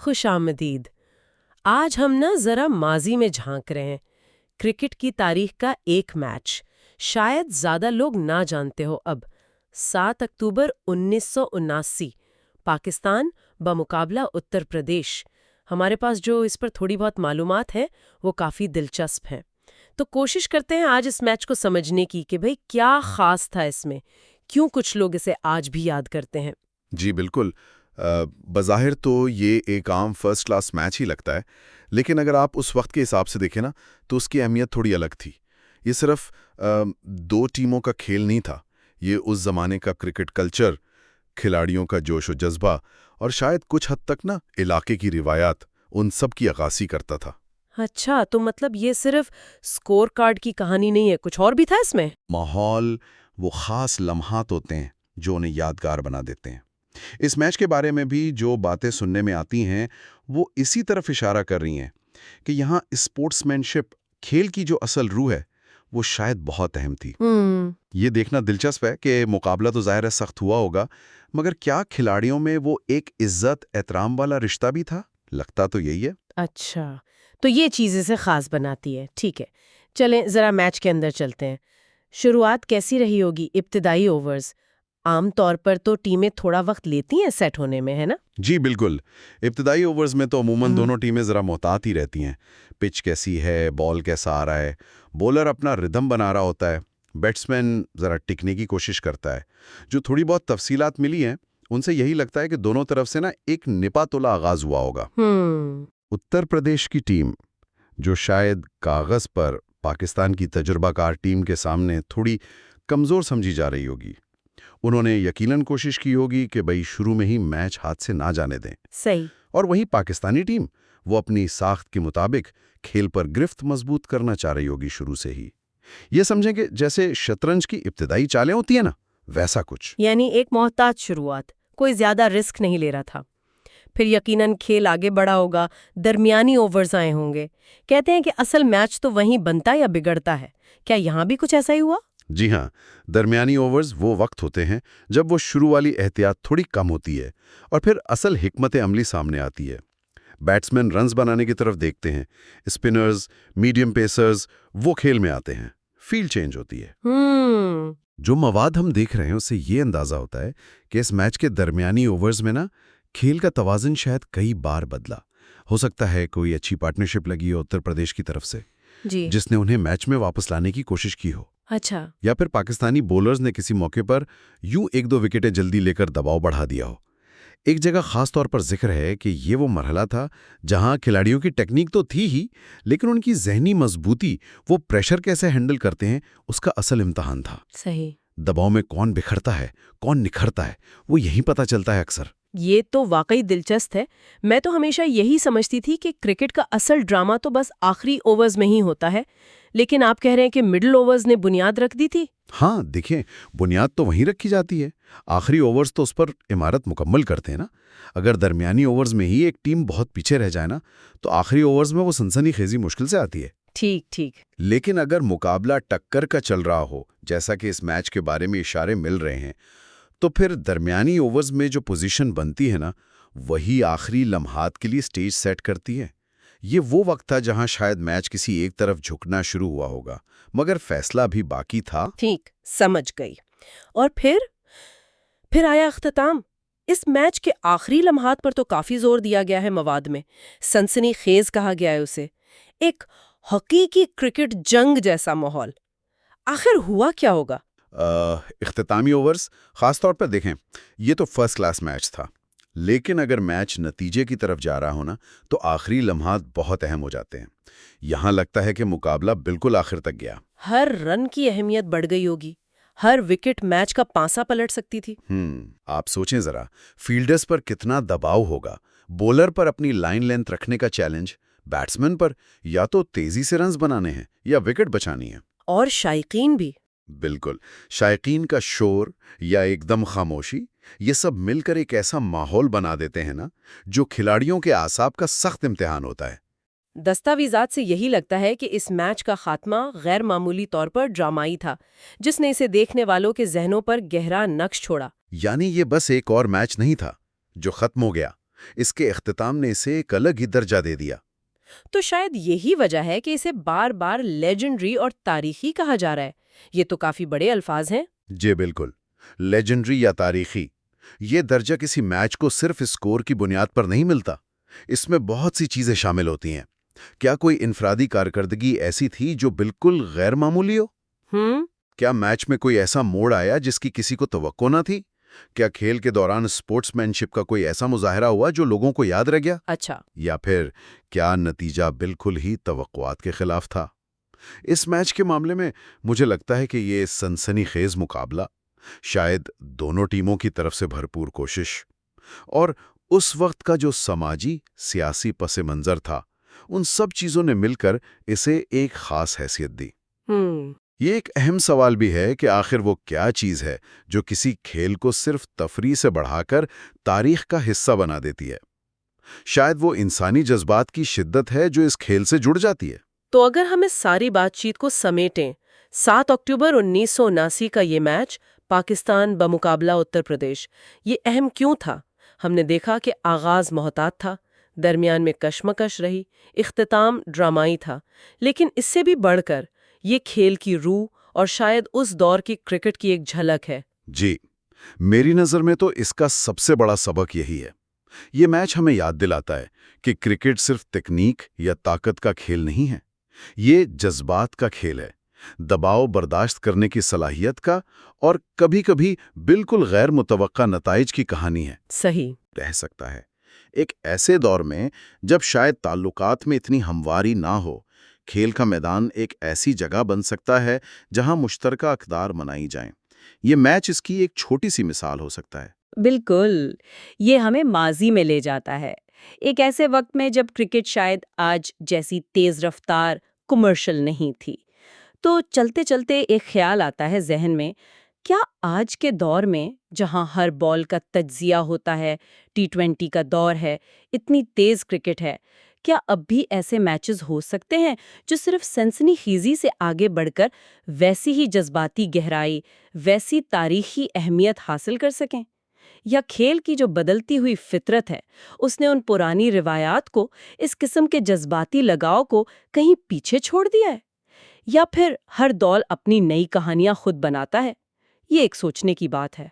خوش آمدید۔ آج ہم ذرا ماضی میں جھانک رہے ہیں۔ کرکٹ کی تاریخ کا ایک میچ شاید زیادہ لوگ نہ جانتے ہو اب۔ 7 اکتوبر 1979 پاکستان بمقابلہ اتر پردیش۔ ہمارے پاس جو اس پر تھوڑی بہت معلومات ہیں وہ کافی دلچسپ ہیں، تو کوشش کرتے ہیں آج اس میچ کو سمجھنے کی کہ بھئی کیا خاص تھا اس میں، کیوں کچھ لوگ اسے آج بھی یاد کرتے ہیں۔ جی بالکل، بظاہر تو یہ ایک عام فرسٹ کلاس میچ ہی لگتا ہے، لیکن اگر آپ اس وقت کے حساب سے دیکھیں نا تو اس کی اہمیت تھوڑی الگ تھی۔ یہ صرف دو ٹیموں کا کھیل نہیں تھا، یہ اس زمانے کا کرکٹ کلچر، کھلاڑیوں کا جوش و جذبہ اور شاید کچھ حد تک نا علاقے کی روایات، ان سب کی عکاسی کرتا تھا۔ اچھا، تو مطلب یہ صرف سکور کارڈ کی کہانی نہیں ہے، کچھ اور بھی تھا اس میں؟ ماحول، وہ خاص لمحات ہوتے ہیں جو انہیں یادگار بنا دیتے ہیں۔ اس میچ کے بارے میں بھی جو باتیں سننے میں آتی ہیں وہ اسی طرف اشارہ کر رہی ہیں کہ یہاں اسپورٹس مین شپ، کھیل کی جو اصل روح ہے، وہ شاید بہت اہم تھی۔ یہ دیکھنا دلچسپ ہے کہ مقابلہ تو ظاہر ہے سخت ہوا ہوگا، مگر کیا کھلاڑیوں میں وہ ایک عزت احترام والا رشتہ بھی تھا؟ لگتا تو یہی ہے۔ اچھا، تو یہ چیز اسے خاص بناتی ہے۔ ٹھیک ہے، چلیں ذرا میچ کے اندر چلتے ہیں۔ شروعات کیسی رہی ہوگی؟ ابتدائی اوورز عام طور پر تو ٹیمیں تھوڑا وقت لیتی ہیں سیٹ ہونے میں، ہے نا؟ جی بالکل، ابتدائی اوورز میں تو عموماً دونوں ٹیمیں ذرا محتاط ہی رہتی ہیں۔ پچ کیسی ہے، بال کیسا آ رہا ہے، بولر اپنا ردم بنا رہا ہوتا ہے، بیٹسمین ذرا ٹکنے کی کوشش کرتا ہے۔ جو تھوڑی بہت تفصیلات ملی ہیں ان سے یہی لگتا ہے کہ دونوں طرف سے نا ایک نپا تولا آغاز ہوا ہوگا۔ اتر پردیش کی ٹیم، جو شاید کاغذ پر پاکستان کی تجربہ کار ٹیم کے سامنے تھوڑی کمزور سمجھی جا رہی ہوگی، انہوں نے یقیناً کوشش کی ہوگی کہ بھئی شروع میں ہی میچ ہاتھ سے نہ جانے دیں۔ صحیح۔ اور وہیں پاکستانی ٹیم، وہ اپنی ساخت کے مطابق کھیل پر گرفت مضبوط کرنا چاہ رہی ہوگی شروع سے ہی۔ یہ سمجھیں کہ جیسے شطرنج کی ابتدائی چالیں ہوتی ہیں نا، ویسا کچھ۔ یعنی ایک محتاط شروعات، کوئی زیادہ رسک نہیں لے رہا تھا۔ پھر یقیناً کھیل آگے بڑھا ہوگا، درمیانی اوورز آئے ہوں گے۔ کہتے ہیں کہ اصل میچ تو وہیں بنتا یا بگڑتا ہے۔ کیا یہاں بھی کچھ ایسا ہی ہوا؟ جی ہاں، درمیانی اوورز وہ وقت ہوتے ہیں جب وہ شروع والی احتیاط تھوڑی کم ہوتی ہے اور پھر اصل حکمت عملی سامنے آتی ہے۔ بیٹسمین رنز بنانے کی طرف دیکھتے ہیں، اسپنرز، میڈیم پیسرز وہ کھیل میں آتے ہیں، فیلڈ چینج ہوتی ہے۔ جو مواد ہم دیکھ رہے ہیں اس سے یہ اندازہ ہوتا ہے کہ اس میچ کے درمیانی اوورز میں نا کھیل کا توازن شاید کئی بار بدلا۔ ہو سکتا ہے کوئی اچھی پارٹنرشپ لگی ہو اتر پردیش کی طرف سے، جی، جس نے انہیں میچ میں واپس لانے کی کوشش کی ہو۔ اچھا، یا پھر پاکستانی بولرز نے کسی موقع پر یوں ایک دو وکٹیں جلدی لے کر دباؤ بڑھا دیا ہو۔ ایک جگہ خاص طور پر ذکر ہے کہ یہ وہ مرحلہ تھا جہاں کھلاڑیوں کی ٹیکنیک تو تھی ہی، لیکن ان کی ذہنی مضبوطی، وہ پریشر کیسے ہینڈل کرتے ہیں، اس کا اصل امتحان تھا۔ صحیح۔ دباؤ میں کون بکھرتا ہے، کون نکھرتا ہے، وہ یہی پتہ چلتا ہے اکثر۔ یہ تو واقعی دلچسپ ہے۔ میں تو ہمیشہ یہی سمجھتی تھی کہ کرکٹ کا اصل ڈرامہ تو بس آخری اوورز میں ہی ہوتا ہے، لیکن آپ کہہ رہے ہیں کہ مڈل اوورز نے بنیاد رکھ دی تھی۔ ہاں دیکھیں، بنیاد تو وہیں رکھی جاتی ہے، آخری اوورز تو اس پر عمارت مکمل کرتے ہیں نا۔ اگر درمیانی اوورز میں ہی ایک ٹیم بہت پیچھے رہ جائے نا تو آخری اوورز میں وہ سنسنی خیزی مشکل سے آتی ہے۔ ٹھیک ٹھیک۔ لیکن اگر مقابلہ ٹکر کا چل رہا ہو، جیسا کہ اس میچ کے بارے میں اشارے مل رہے ہیں، تو پھر درمیانی اوورز میں جو پوزیشن بنتی ہے نا، وہی آخری لمحات کے لیے سٹیج سیٹ کرتی ہے۔ یہ وہ وقت تھا جہاں شاید میچ کسی ایک طرف جھکنا شروع ہوا ہوگا، مگر فیصلہ بھی باقی تھا۔ ٹھیک، سمجھ گئی۔ اور پھر آیا اختتام۔ اس میچ کے آخری لمحات پر تو کافی زور دیا گیا ہے مواد میں، سنسنی خیز کہا گیا ہے اسے، ایک حقیقی کرکٹ جنگ جیسا ماحول۔ آخر ہوا کیا ہوگا؟ اختتامی اوورز خاص طور پر دیکھیں، یہ تو فرسٹ کلاس میچ تھا، لیکن اگر میچ نتیجے کی طرف جا رہا ہونا تو آخری لمحات بہت اہم ہو جاتے ہیں۔ یہاں لگتا ہے کہ مقابلہ بالکل آخر تک گیا۔ ہر رن کی اہمیت بڑھ گئی ہوگی، ہر وکٹ میچ کا پانسا پلٹ سکتی تھی۔ آپ سوچیں ذرا، فیلڈرز پر کتنا دباؤ ہوگا، بولر پر اپنی لائن لینتھ رکھنے کا چیلنج، بیٹسمین پر یا تو تیزی سے رنز بنانے ہیں یا وکٹ بچانی ہے۔ اور شائقین بھی۔ بالکل، شائقین کا شور یا ایک دم خاموشی، یہ سب مل کر ایک ایسا ماحول بنا دیتے ہیں نا جو کھلاڑیوں کے اعصاب کا سخت امتحان ہوتا ہے۔ دستاویزات سے یہی لگتا ہے کہ اس میچ کا خاتمہ غیر معمولی طور پر ڈرامائی تھا، جس نے اسے دیکھنے والوں کے ذہنوں پر گہرا نقش چھوڑا۔ یعنی یہ بس ایک اور میچ نہیں تھا جو ختم ہو گیا، اس کے اختتام نے اسے ایک الگ ہی درجہ دے دیا۔ تو شاید یہی وجہ ہے کہ اسے بار بار لیجنڈری اور تاریخی کہا جا رہا ہے۔ یہ تو کافی بڑے الفاظ ہیں۔ جی بالکل، لیجنڈری یا تاریخی، یہ درجہ کسی میچ کو صرف اسکور کی بنیاد پر نہیں ملتا۔ اس میں بہت سی چیزیں شامل ہوتی ہیں۔ کیا کوئی انفرادی کارکردگی ایسی تھی جو بالکل غیر معمولی ہو؟ کیا میچ میں کوئی ایسا موڑ آیا جس کی کسی کو توقع نہ تھی؟ کیا کھیل کے دوران اسپورٹس مین شپ کا کوئی ایسا مظاہرہ ہوا جو لوگوں کو یاد رہ گیا؟ اچھا۔ یا پھر کیا نتیجہ بالکل ہی توقعات کے خلاف تھا؟ اس میچ کے معاملے میں مجھے لگتا ہے کہ یہ سنسنی خیز مقابلہ، شاید دونوں ٹیموں کی طرف سے بھرپور کوشش، اور اس وقت کا جو سماجی سیاسی پس منظر تھا، ان سب چیزوں نے مل کر اسے ایک خاص حیثیت دی۔ یہ ایک اہم سوال بھی ہے کہ آخر وہ کیا چیز ہے جو کسی کھیل کو صرف تفریح سے بڑھا کر تاریخ کا حصہ بنا دیتی ہے؟ شاید وہ انسانی جذبات کی شدت ہے جو اس کھیل سے جڑ جاتی ہے۔ تو اگر ہم اس ساری بات چیت کو سمیٹیں، 7 اکتوبر 1979 کا یہ میچ پاکستان بمقابلہ اتر پردیش، یہ اہم کیوں تھا؟ ہم نے دیکھا کہ آغاز محتاط تھا، درمیان میں کشمکش رہی، اختتام ڈرامائی تھا، لیکن اس سے بھی بڑھ کر یہ کھیل کی روح اور شاید اس دور کی کرکٹ کی ایک جھلک ہے۔ جی، میری نظر میں تو اس کا سب سے بڑا سبق یہی ہے۔ یہ میچ ہمیں یاد دلاتا ہے کہ کرکٹ صرف تکنیک یا طاقت کا کھیل نہیں ہے، یہ جذبات کا کھیل ہے، دباؤ برداشت کرنے کی صلاحیت کا، اور کبھی کبھی بالکل غیر متوقع نتائج کی کہانی ہے۔ صحیح رہ سکتا ہے ایک ایسے دور میں جب شاید تعلقات میں اتنی ہمواری نہ ہو، کھیل کا میدان ایک ایسی جگہ بن سکتا ہے جہاں مشترکہ اقدار منائی جائیں۔ یہ میچ اس کی ایک چھوٹی سی مثال ہو سکتا ہے۔ بالکل، یہ ہمیں ماضی میں لے جاتا ہے، ایک ایسے وقت میں جب کرکٹ شاید آج جیسی تیز رفتار کمرشل نہیں تھی۔ تو چلتے چلتے ایک خیال آتا ہے ذہن میں، کیا آج کے دور میں جہاں ہر بال کا تجزیہ ہوتا ہے، T20 کا دور ہے، اتنی تیز کرکٹ ہے، کیا اب بھی ایسے میچز ہو سکتے ہیں جو صرف سنسنی خیزی سے آگے بڑھ کر ویسی ہی جذباتی گہرائی، ویسی تاریخی اہمیت حاصل کر سکیں؟ یا کھیل کی جو بدلتی ہوئی فطرت ہے، اس نے ان پرانی روایات کو، اس قسم کے جذباتی لگاؤ کو کہیں پیچھے چھوڑ دیا ہے؟ یا پھر ہر دور اپنی نئی کہانیاں خود بناتا ہے؟ یہ ایک سوچنے کی بات ہے۔